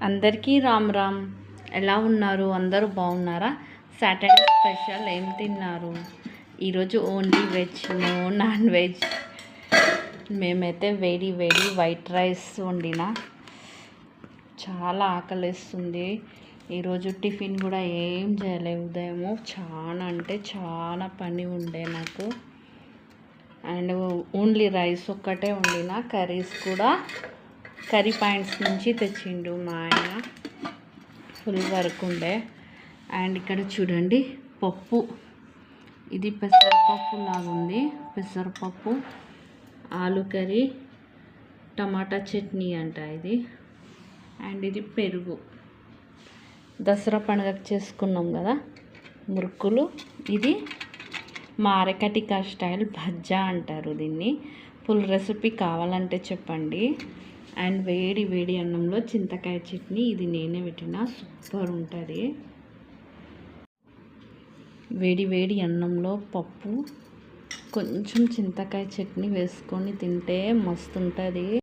అందరికీ రామ్ రామ్. ఎలా ఉన్నారు? అందరూ బాగున్నారా? సాటర్డే స్పెషల్ ఏం తిన్నారు? ఈరోజు only veg, no non veg. మేమైతే వేడి వేడి వైట్ రైస్ వండిన. చాలా ఆకలిస్తుంది. ఈరోజు టిఫిన్ కూడా ఏం చేయలేదు. ఉదయము చాలా అంటే చాలా పని ఉండే నాకు. అండ్ ఓన్లీ రైస్ ఒక్కటే వండిన. కర్రీస్ కూడా కర్రీ పాయింట్స్ నుంచి తెచ్చిండు మా ఆయన. ఫుల్ వర్క్ ఉండే. అండ్ ఇక్కడ చూడండి పప్పు, ఇది పెసరపప్పు లాగా ఉంది. పెసరపప్పు, ఆలు కర్రీ, టమాటా చట్నీ అంట ఇది. అండ్ ఇది పెరుగు. దసరా పండుగకు చేసుకున్నాం కదా మురుకులు. ఇది మా అరకటికా స్టైల్ భజ్జా అంటారు దీన్ని. ఫుల్ రెసిపీ కావాలంటే చెప్పండి. అండ్ వేడి వేడి అన్నంలో చింతకాయ చట్నీ, ఇది నేనే పెట్టిన, సూపర్ ఉంటుంది. వేడి వేడి అన్నంలో పప్పు, కొంచెం చింతకాయ చట్నీ వేసుకొని తింటే మస్తు ఉంటుంది.